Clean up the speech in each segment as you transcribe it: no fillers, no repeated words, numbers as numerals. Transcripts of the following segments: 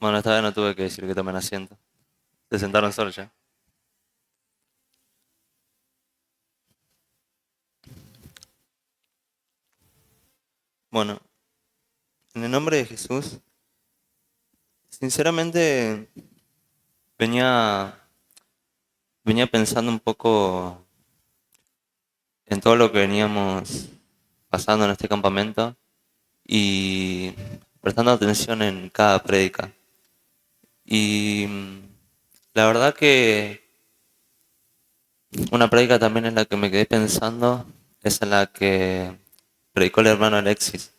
Bueno, esta vez no tuve que decir que tomen asiento. Se sentaron solos ya. Bueno, en el nombre de Jesús, sinceramente venía, venía pensando un poco en todo lo que veníamos pasando en este campamento y prestando atención en cada prédica. Y la verdad que una prédica también en la que me quedé pensando es en la que predicó el hermano Alexis,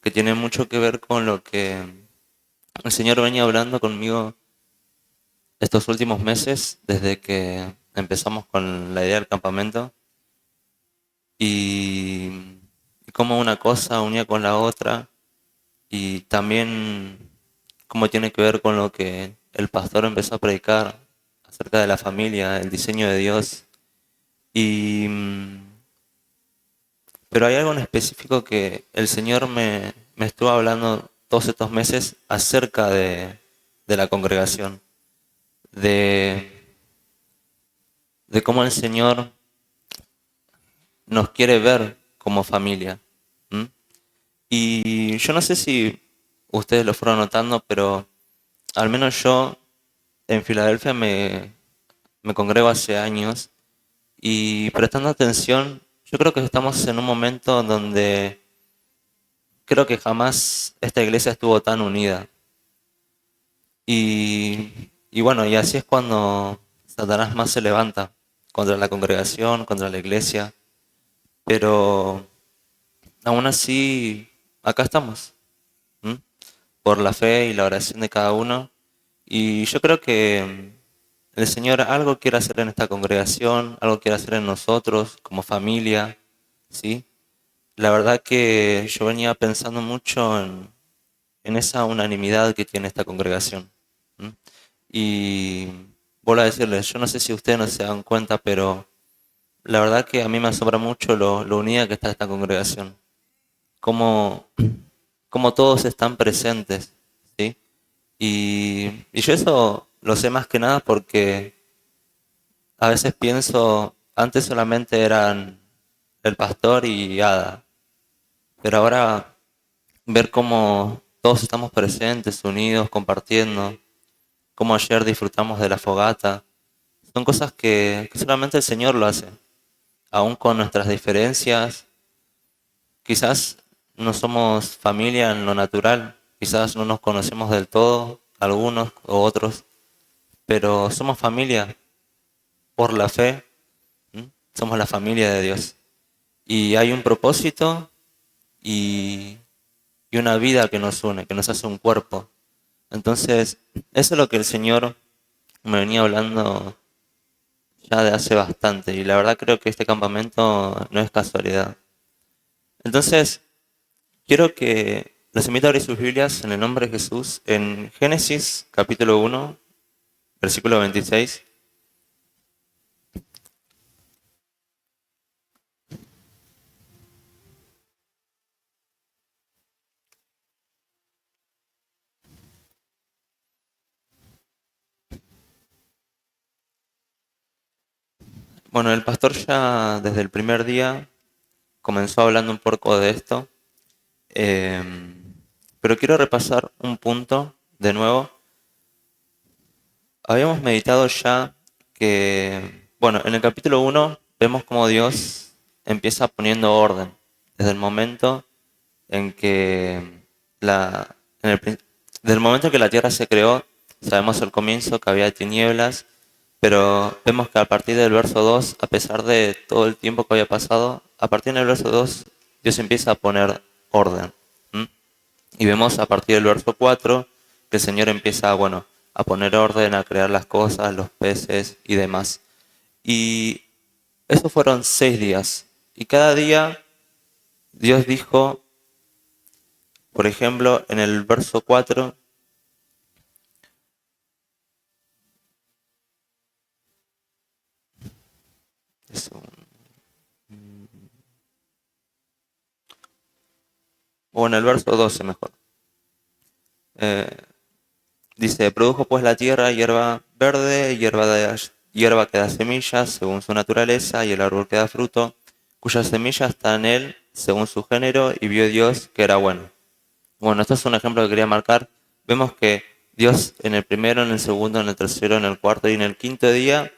que tiene mucho que ver con lo que el Señor venía hablando conmigo estos últimos meses, desde que empezamos con la idea del campamento, y, y cómo una cosa unía con la otra, y también cómo tiene que ver con lo que el pastor empezó a predicar acerca de la familia, el diseño de Dios. Y, pero hay algo en específico que el Señor me estuvo hablando todos estos meses acerca de la congregación, de, de cómo el Señor nos quiere ver como familia. ¿M? Y yo no sé si ustedes lo fueron notando, pero al menos yo en Filadelfia me congrego hace años y prestando atención, yo creo que estamos en un momento donde creo que jamás esta iglesia estuvo tan unida. Y bueno, y así es cuando Satanás más se levanta contra la congregación, contra la iglesia, pero aún así acá estamos. ¿M? Por la fe y la oración de cada uno. Y yo creo que el Señor algo quiere hacer en esta congregación, algo quiere hacer en nosotros como familia, ¿sí? La verdad que yo venía pensando mucho en esa unanimidad que tiene esta congregación. ¿M? Y vuelvo a decirles, yo no sé si ustedes no se dan cuenta, pero la verdad que a mí me asombra mucho lo unida que está esta congregación. Cómo, cómo todos están presentes, ¿sí? Y yo eso lo sé más que nada porque a veces pienso, antes solamente eran el pastor y Ada, pero ahora ver cómo todos estamos presentes, unidos, compartiendo, cómo ayer disfrutamos de la fogata, son cosas que solamente el Señor lo hace, aún con nuestras diferencias. Quizás no somos familia en lo natural, quizás no nos conocemos del todo, algunos o otros, pero somos familia por la fe. ¿M? Somos la familia de Dios. Y hay un propósito y, y una vida que nos une, que nos hace un cuerpo. Entonces, eso es lo que el Señor me venía hablando ya de hace bastante. Y la verdad creo que este campamento no es casualidad. Entonces, quiero que los invito a abrir sus Biblias en el nombre de Jesús en Génesis capítulo 1, versículo 26. Bueno, el pastor ya desde el primer día comenzó hablando un poco de esto. Pero quiero repasar un punto de nuevo. Habíamos meditado ya que, bueno, en el capítulo 1 vemos cómo Dios empieza poniendo orden desde el momento en que la, en el, del momento en que la tierra se creó, sabemos al comienzo que había tinieblas, pero vemos que a partir del verso 2, a pesar de todo el tiempo que había pasado, a partir del verso 2 Dios empieza a poner orden. ¿M? Y vemos a partir del verso 4 que el Señor empieza, bueno, a poner orden, a crear las cosas, los peces y demás. Y esos fueron 6 días. Y cada día Dios dijo, por ejemplo, en el verso 4, o en el verso 12 mejor, eh, Dice, produjo pues la tierra hierba verde, hierba que da semillas según su naturaleza, y el árbol que da fruto, cuya semilla está en él según su género, y vio Dios que era bueno. Bueno, esto es un ejemplo que quería marcar. Vemos que Dios en el primero, en el segundo, en el tercero, en el cuarto y en el quinto día,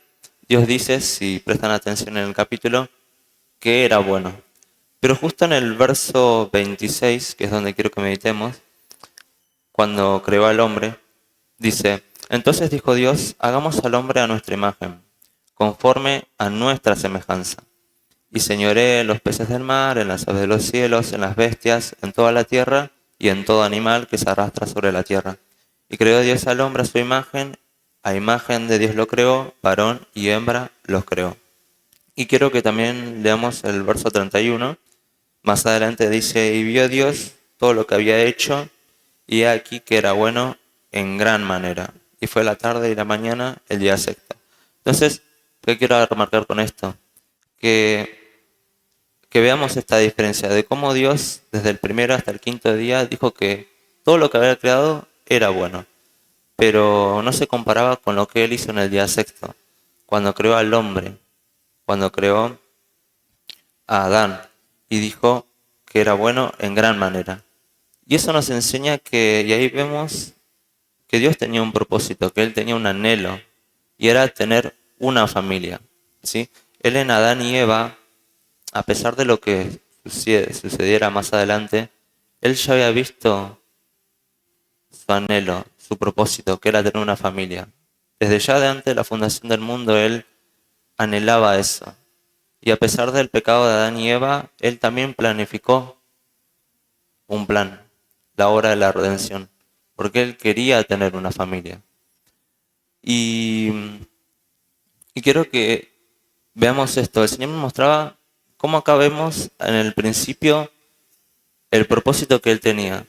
Dios dice, si prestan atención en el capítulo, que era bueno. Pero justo en el verso 26, que es donde quiero que meditemos, cuando creó al hombre, dice, entonces dijo Dios, hagamos al hombre a nuestra imagen, conforme a nuestra semejanza. Y señoré en los peces del mar, en las aves de los cielos, en las bestias, en toda la tierra y en todo animal que se arrastra sobre la tierra. Y creó Dios al hombre a su imagen, a imagen de Dios lo creó, varón y hembra los creó. Y quiero que también leamos el verso 31. Más adelante dice, y vio Dios todo lo que había hecho, y he aquí que era bueno en gran manera. Y fue la tarde y la mañana el día sexto. Entonces, ¿qué quiero remarcar con esto? Que, que veamos esta diferencia de cómo Dios, desde el primero hasta el quinto día, dijo que todo lo que había creado era bueno, pero no se comparaba con lo que Él hizo en el día sexto, cuando creó al hombre, cuando creó a Adán, y dijo que era bueno en gran manera. Y eso nos enseña que, y ahí vemos que Dios tenía un propósito, que Él tenía un anhelo, y era tener una familia. ¿Sí? Él en Adán y Eva, a pesar de lo que sucediera más adelante, Él ya había visto su anhelo, su propósito, que era tener una familia. Desde ya de antes de la fundación del mundo, Él anhelaba eso. Y a pesar del pecado de Adán y Eva, Él también planificó un plan, la hora de la redención, porque Él quería tener una familia. Y, y quiero que veamos esto. El Señor me mostraba cómo acá vemos en el principio el propósito que Él tenía.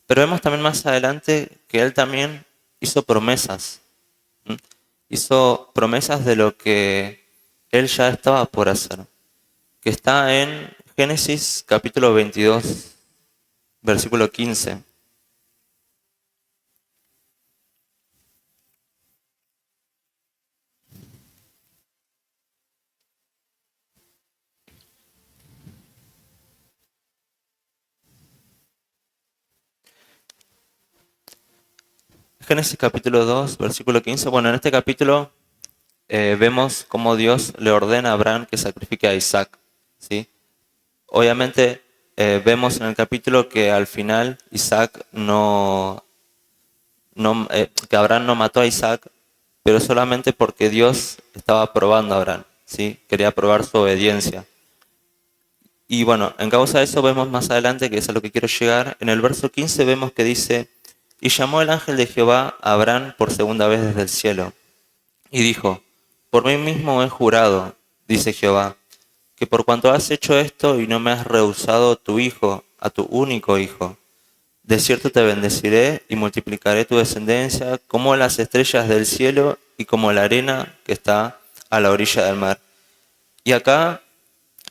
Pero vemos también más adelante que Él también hizo promesas. ¿Mm? Hizo promesas de lo que Él ya estaba por hacer. Que está en Génesis capítulo 22, versículo 15. Génesis capítulo 2, versículo 15. Bueno, en este capítulo vemos cómo Dios le ordena a Abraham que sacrifique a Isaac. ¿Sí? Obviamente vemos en el capítulo que al final Isaac que Abraham no mató a Isaac, pero solamente porque Dios estaba probando a Abraham. ¿Sí? Quería probar su obediencia. Y bueno, en causa de eso vemos más adelante, que es a lo que quiero llegar, en el verso 15 vemos que dice, y llamó el ángel de Jehová a Abraham por segunda vez desde el cielo, y dijo, por mí mismo he jurado, dice Jehová, que por cuanto has hecho esto y no me has rehusado tu hijo, a tu único hijo, de cierto te bendeciré y multiplicaré tu descendencia como las estrellas del cielo y como la arena que está a la orilla del mar. Y acá,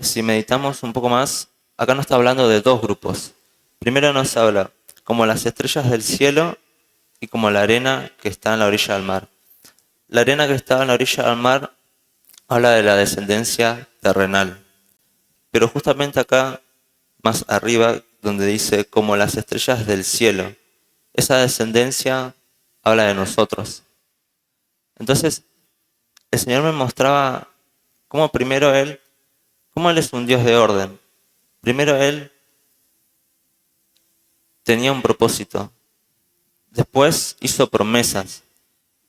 si meditamos un poco más, acá nos está hablando de dos grupos. Primero nos habla como las estrellas del cielo y como la arena que está en la orilla del mar. La arena que está en la orilla del mar habla de la descendencia terrenal. Pero justamente acá, más arriba, donde dice como las estrellas del cielo, esa descendencia habla de nosotros. Entonces, el Señor me mostraba cómo primero cómo Él es un Dios de orden. Primero Él tenía un propósito. Después hizo promesas.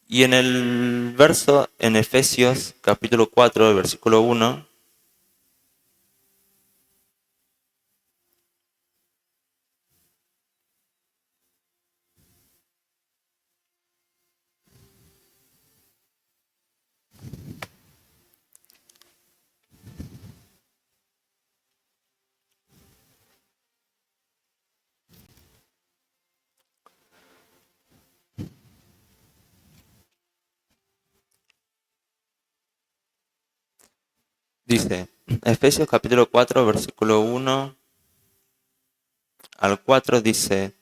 Y en el verso, en Efesios capítulo 4, versículo 1, dice, Efesios capítulo 4, versículo 1 al 4 dice,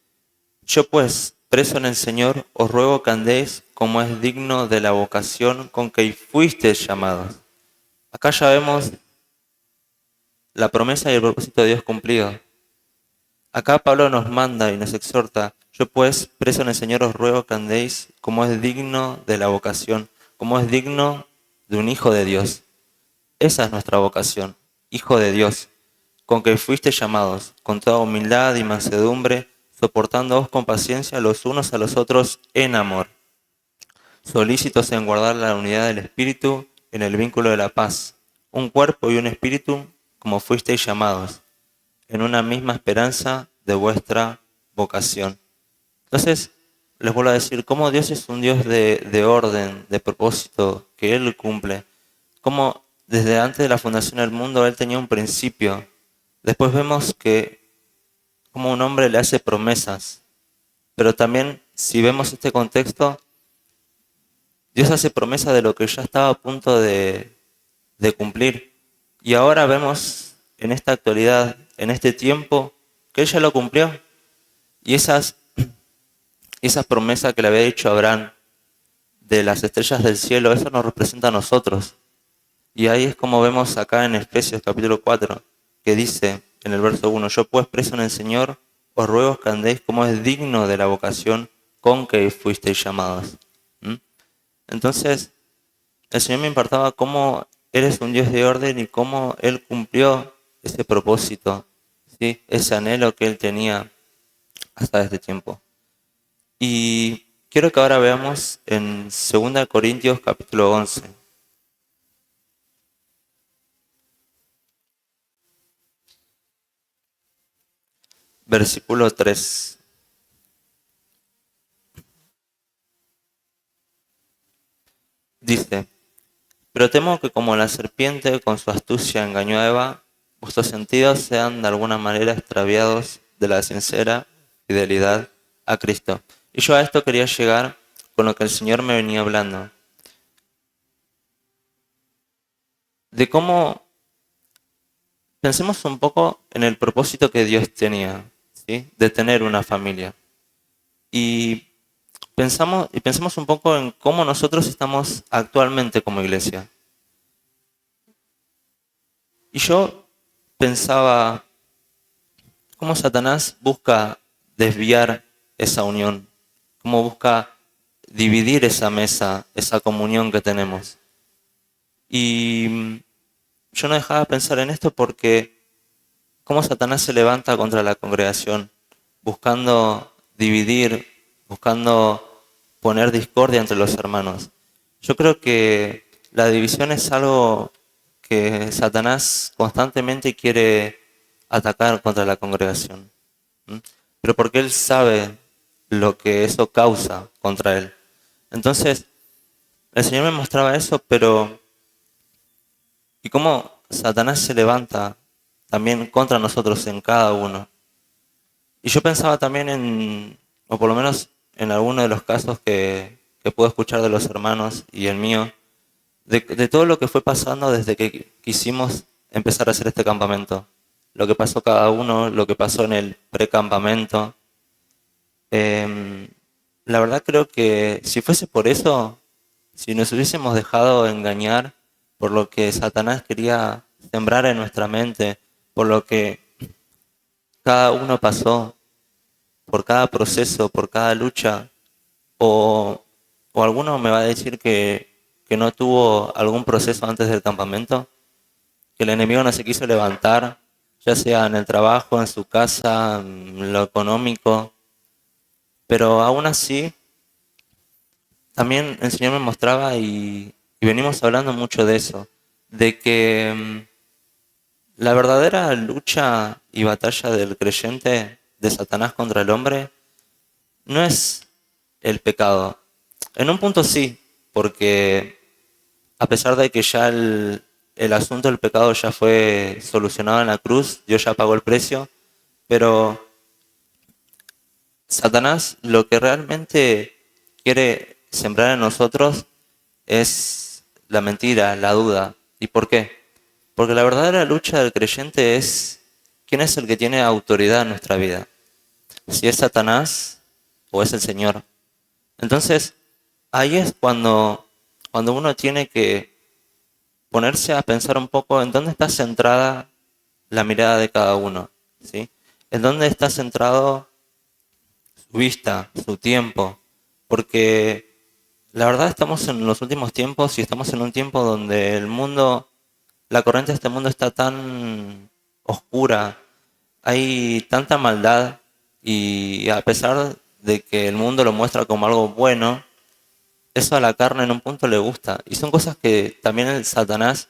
yo pues, preso en el Señor, os ruego que andéis como es digno de la vocación con que fuisteis llamados. Acá ya vemos la promesa y el propósito de Dios cumplido. Acá Pablo nos manda y nos exhorta, yo pues, preso en el Señor, os ruego que andéis como es digno de la vocación, como es digno de un hijo de Dios. Esa es nuestra vocación, hijo de Dios, con que fuiste llamados, con toda humildad y mansedumbre, soportándoos con paciencia los unos a los otros en amor, solícitos en guardar la unidad del Espíritu en el vínculo de la paz, un cuerpo y un espíritu como fuisteis llamados, en una misma esperanza de vuestra vocación. Entonces, les vuelvo a decir, cómo Dios es un Dios de orden, de propósito, que Él cumple. Cómo desde antes de la fundación del mundo Él tenía un principio. Después vemos que como un hombre le hace promesas. Pero también, si vemos este contexto, Dios hace promesa de lo que ya estaba a punto de cumplir. Y ahora vemos en esta actualidad, en este tiempo, que Él ya lo cumplió. Y esas promesas que le había dicho a Abraham de las estrellas del cielo, eso nos representa a nosotros. Y ahí es como vemos acá en Efesios capítulo 4, que dice en el verso 1, yo pues preso en el Señor, os ruego que andéis como es digno de la vocación con que fuisteis llamados. ¿Mm? Entonces, el Señor me importaba cómo Él es un Dios de orden y cómo Él cumplió ese propósito, ¿sí? Ese anhelo que Él tenía hasta este tiempo. Y quiero que ahora veamos en 2 Corintios capítulo 11. Versículo 3. Dice, pero temo que como la serpiente con su astucia engañó a Eva, vuestros sentidos sean de alguna manera extraviados de la sincera fidelidad a Cristo. Y yo a esto quería llegar con lo que el Señor me venía hablando. De cómo pensemos un poco en el propósito que Dios tenía, ¿sí? De tener una familia. Y pensemos un poco en cómo nosotros estamos actualmente como iglesia. Y yo pensaba cómo Satanás busca desviar esa unión, cómo busca dividir esa mesa, esa comunión que tenemos. Y yo no dejaba de pensar en esto porque cómo Satanás se levanta contra la congregación, buscando dividir, buscando poner discordia entre los hermanos. Yo creo que la división es algo que Satanás constantemente quiere atacar contra la congregación. ¿Mm? Pero porque él sabe lo que eso causa contra él. Entonces, el Señor me mostraba eso, pero y cómo Satanás se levanta también contra nosotros en cada uno. Y yo pensaba también en, o por lo menos en alguno de los casos que puedo escuchar de los hermanos y el mío, de todo lo que fue pasando desde que quisimos empezar a hacer este campamento. Lo que pasó cada uno, lo que pasó en el precampamento. Em, la verdad creo que si fuese por eso, si nos hubiésemos dejado engañar por lo que Satanás quería sembrar en nuestra mente, por lo que cada uno pasó, por cada proceso, por cada lucha, o, o alguno me va a decir que no tuvo algún proceso antes del campamento, que el enemigo no se quiso levantar, ya sea en el trabajo, en su casa, en lo económico, pero aún así también el Señor me mostraba y venimos hablando mucho de eso, de que la verdadera lucha y batalla del creyente de Satanás contra el hombre no es el pecado. En un punto sí, porque a pesar de que ya el asunto del pecado ya fue solucionado en la cruz, Dios ya pagó el precio, pero Satanás lo que realmente quiere sembrar en nosotros es la mentira, la duda. ¿Y por qué? Porque la verdadera lucha del creyente es quién es el que tiene autoridad en nuestra vida. Si es Satanás o es el Señor. Entonces, ahí es cuando uno tiene que ponerse a pensar un poco en dónde está centrada la mirada de cada uno, ¿sí? En dónde está centrado su vista, su tiempo, porque la verdad estamos en los últimos tiempos y estamos en un tiempo donde el mundo, la corriente de este mundo está tan oscura, hay tanta maldad y a pesar de que el mundo lo muestra como algo bueno, eso a la carne en un punto le gusta. Y son cosas que también el Satanás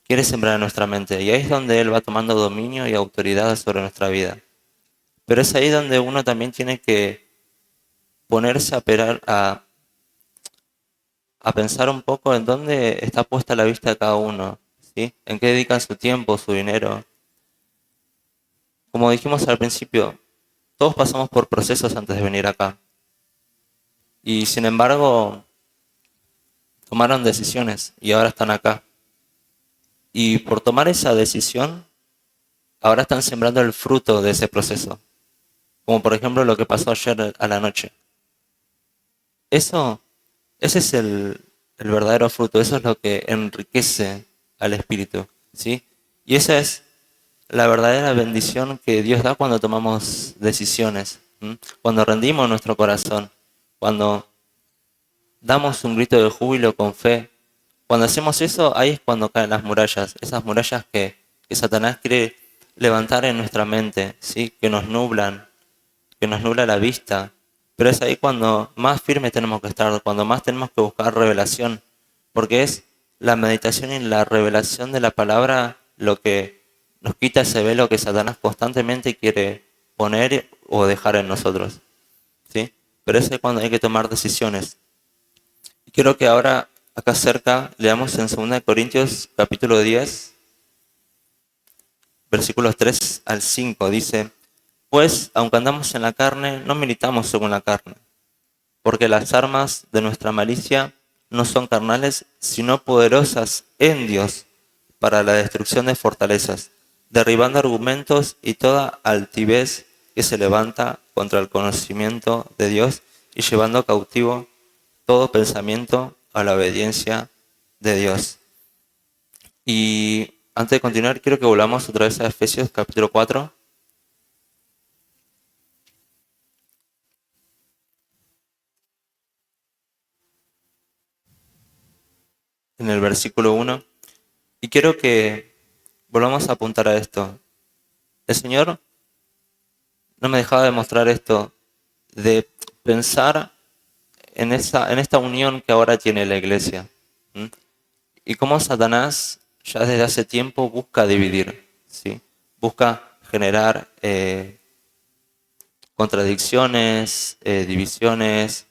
quiere sembrar en nuestra mente. Y ahí es donde él va tomando dominio y autoridad sobre nuestra vida. Pero es ahí donde uno también tiene que ponerse a pensar un poco en dónde está puesta la vista de cada uno, ¿sí? En qué dedican su tiempo, su dinero. Como dijimos al principio, todos pasamos por procesos antes de venir acá. Y sin embargo, tomaron decisiones y ahora están acá. Y por tomar esa decisión, ahora están sembrando el fruto de ese proceso. Como por ejemplo lo que pasó ayer a la noche. Eso, ese es el verdadero fruto, eso es lo que enriquece al espíritu, ¿sí? Y esa es la verdadera bendición que Dios da cuando tomamos decisiones, ¿m? Cuando rendimos nuestro corazón, cuando damos un grito de júbilo con fe. Cuando hacemos eso, ahí es cuando caen las murallas, esas murallas que Satanás quiere levantar en nuestra mente, ¿sí? Que nos nubla la vista. Pero es ahí cuando más firme tenemos que estar, cuando más tenemos que buscar revelación, porque es la meditación y la revelación de la palabra lo que nos quita ese velo que Satanás constantemente quiere poner o dejar en nosotros, ¿sí? Pero es ahí cuando hay que tomar decisiones. Y quiero que ahora, acá cerca, leamos en 2 Corintios capítulo 10, versículos 3 al 5. Dice, pues, aunque andamos en la carne, no militamos según la carne, porque las armas de nuestra malicia no son carnales, sino poderosas en Dios para la destrucción de fortalezas, derribando argumentos y toda altivez que se levanta contra el conocimiento de Dios y llevando cautivo todo pensamiento a la obediencia de Dios. Y antes de continuar, quiero que volvamos otra vez a Efesios capítulo 4. En el versículo 1. Y quiero que volvamos a apuntar a esto. El Señor no me dejaba de mostrar esto, de pensar en esta unión que ahora tiene la iglesia. ¿M? Y cómo Satanás ya desde hace tiempo busca dividir, ¿sí? Busca generar contradicciones, divisiones.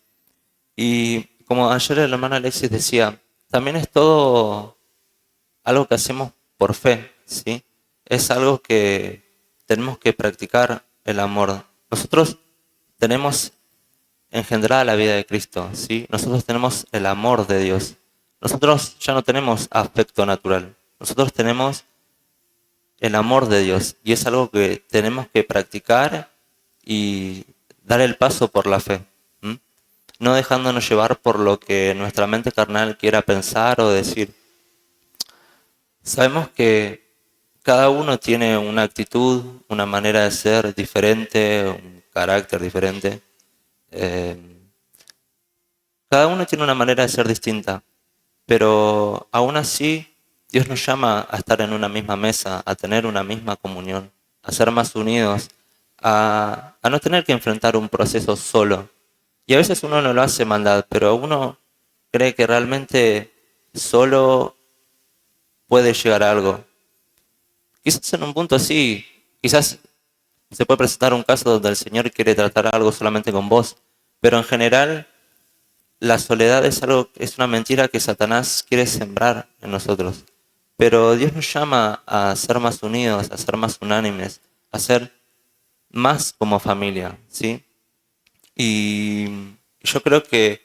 Y como ayer el hermano Alexis decía, también es todo algo que hacemos por fe, ¿sí? Es algo que tenemos que practicar el amor. Nosotros tenemos engendrada la vida de Cristo, ¿sí? Nosotros tenemos el amor de Dios. Nosotros ya no tenemos afecto natural. Nosotros tenemos el amor de Dios y es algo que tenemos que practicar y dar el paso por la fe. ¿M? No dejándonos llevar por lo que nuestra mente carnal quiera pensar o decir. Sabemos que cada uno tiene una actitud, una manera de ser diferente, un carácter diferente. Eh, Cada uno tiene una manera de ser distinta, pero aún así Dios nos llama a estar en una misma mesa, a tener una misma comunión, a ser más unidos, a no tener que enfrentar un proceso solo. Y a veces uno no lo hace maldad, pero uno cree que realmente solo puede llegar a algo. Quizás en un punto sí, quizás se puede presentar un caso donde el Señor quiere tratar algo solamente con vos, pero en general la soledad es algo, es una mentira que Satanás quiere sembrar en nosotros. Pero Dios nos llama a ser más unidos, a ser más unánimes, a ser más como familia, ¿sí? Y yo creo que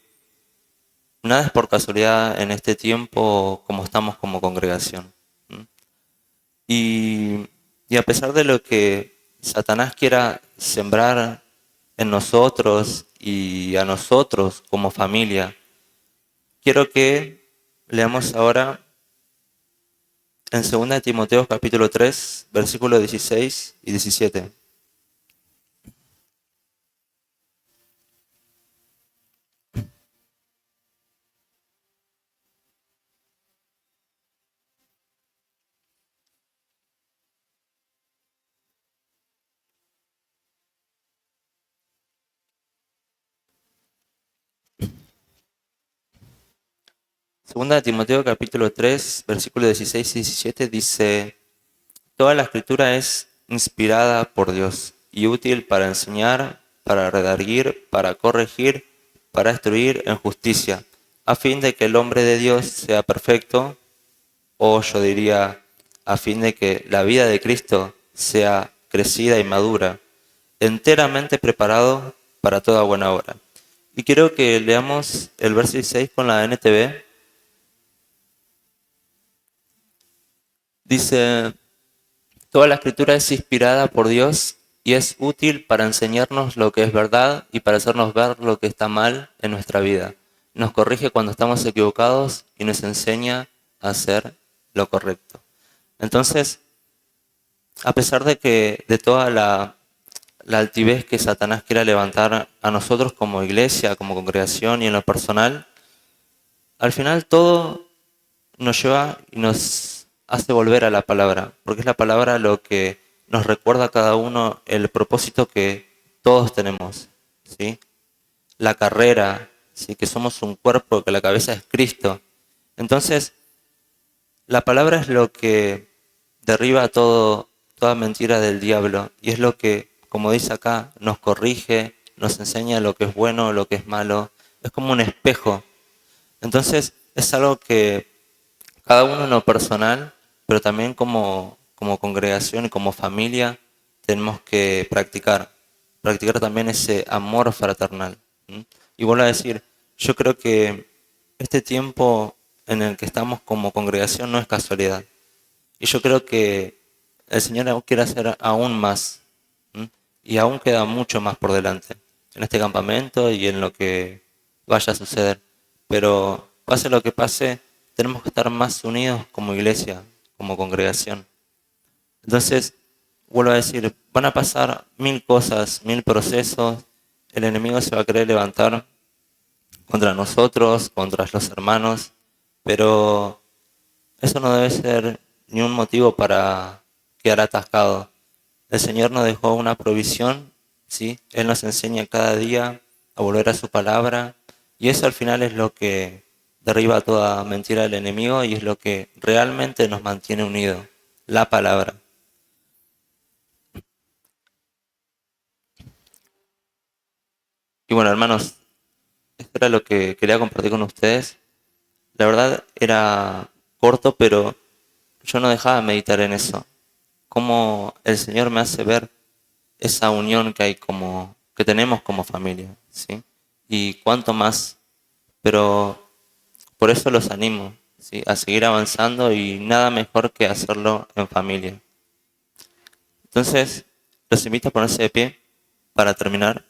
nada es por casualidad en este tiempo como estamos como congregación. ¿M? Y a pesar de lo que Satanás quiera sembrar en nosotros y a nosotros como familia. Quiero que leamos ahora en 2 de Timoteo capítulo 3, versículos 16 y 17. Segunda de Timoteo capítulo 3, versículos 16 y 17 dice: Toda la escritura es inspirada por Dios y útil para enseñar, para redarguir, para corregir, para instruir en justicia, a fin de que el hombre de Dios sea perfecto, o yo diría, a fin de que la vida de Cristo sea crecida y madura, enteramente preparado para toda buena obra. Y quiero que leamos el verso 16 con la NTV. Dice: Toda la escritura es inspirada por Dios y es útil para enseñarnos lo que es verdad y para hacernos ver lo que está mal en nuestra vida. Nos corrige cuando estamos equivocados y nos enseña a hacer lo correcto. Entonces, a pesar de que de toda la altivez que Satanás quiera levantar a nosotros como iglesia, como congregación y en lo personal, al final todo nos lleva y nos hace volver a la palabra, porque es la palabra lo que nos recuerda a cada uno el propósito que todos tenemos, ¿sí? La carrera, ¿sí? Que somos un cuerpo, que la cabeza es Cristo. Entonces, la palabra es lo que derriba toda mentira del diablo y es lo que, como dice acá, nos corrige, nos enseña lo que es bueno, lo que es malo. Es como un espejo. Entonces, es algo que cada uno en lo personal, pero también como congregación y como familia, tenemos que practicar. Practicar también ese amor fraternal. ¿Mm? Y vuelvo a decir, yo creo que este tiempo en el que estamos como congregación no es casualidad. Y yo creo que el Señor aún quiere hacer aún más. ¿Mm? Y aún queda mucho más por delante en este campamento y en lo que vaya a suceder. Pero pase lo que pase, tenemos que estar más unidos como iglesia, como congregación. Entonces, vuelvo a decir, van a pasar mil cosas, mil procesos. El enemigo se va a querer levantar contra nosotros, contra los hermanos, pero eso no debe ser ni un motivo para quedar atascado. El Señor nos dejó una provisión, ¿sí? Él nos enseña cada día a volver a su palabra y eso al final es lo que derriba toda mentira del enemigo y es lo que realmente nos mantiene unidos, la palabra. Y bueno, hermanos, esto era lo que quería compartir con ustedes. La verdad era corto, pero yo no dejaba de meditar en eso. Cómo el Señor me hace ver esa unión que hay que tenemos como familia, ¿sí? Y cuánto más, pero por eso los animo, ¿sí? A seguir avanzando y nada mejor que hacerlo en familia. Entonces, los invito a ponerse de pie para terminar.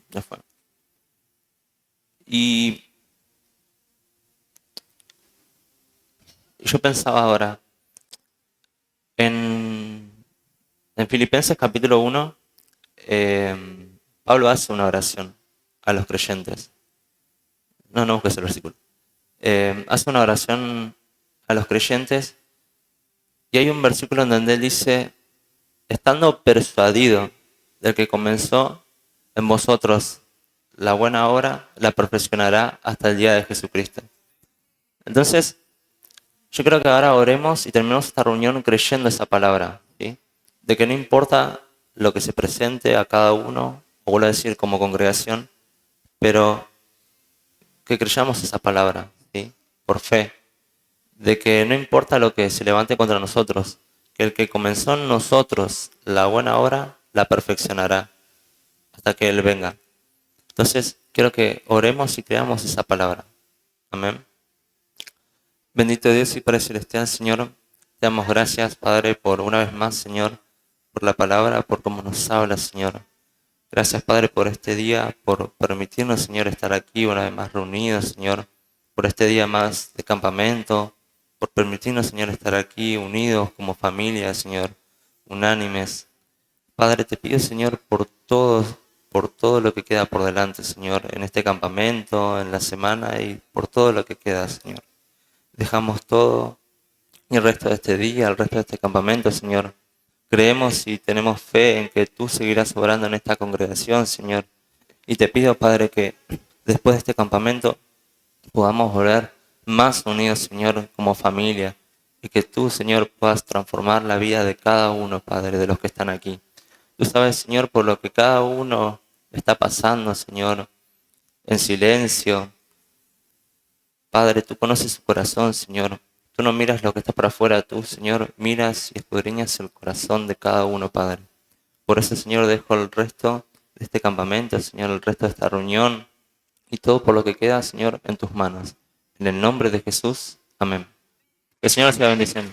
Ya fue. Y yo pensaba ahora, en, en Filipenses capítulo 1, Pablo hace una oración a los creyentes. No busques el versículo. Hace una oración a los creyentes y hay un versículo en donde él dice: estando persuadido del que comenzó en vosotros la buena obra, la perfeccionará hasta el día de Jesucristo. Entonces, yo creo que ahora oremos y terminemos esta reunión creyendo esa palabra, ¿sí? De que no importa lo que se presente a cada uno, o vuelvo a decir como congregación, pero que creyamos esa palabra, ¿sí? Por fe, de que no importa lo que se levante contra nosotros, que el que comenzó en nosotros la buena obra, la perfeccionará hasta que Él venga. Entonces, quiero que oremos y creamos esa palabra. Amén. Bendito Dios y Padre Celestial, Señor, te damos gracias, Padre, por una vez más, Señor, por la palabra, por cómo nos habla, Señor. Gracias, Padre, por este día, por permitirnos, Señor, estar aquí una vez más reunidos, Señor, por este día más de campamento, por permitirnos, Señor, estar aquí unidos como familia, Señor, unánimes. Padre, te pido, Señor, por todo lo que queda por delante, Señor, en este campamento, en la semana y por todo lo que queda, Señor. Dejamos todo y el resto de este día, el resto de este campamento, Señor. Creemos y tenemos fe en que tú seguirás obrando en esta congregación, Señor. Y te pido, Padre, que después de este campamento podamos volver más unidos, Señor, como familia. Y que tú, Señor, puedas transformar la vida de cada uno, Padre, de los que están aquí. Tú sabes, Señor, por lo que cada uno está pasando, Señor, en silencio. Padre, tú conoces su corazón, Señor. Tú no miras lo que está por afuera, tú, Señor, miras y escudriñas el corazón de cada uno, Padre. Por eso, Señor, dejo el resto de este campamento, Señor, el resto de esta reunión y todo por lo que queda, Señor, en tus manos. En el nombre de Jesús, amén. Que el Señor siga bendiciendo.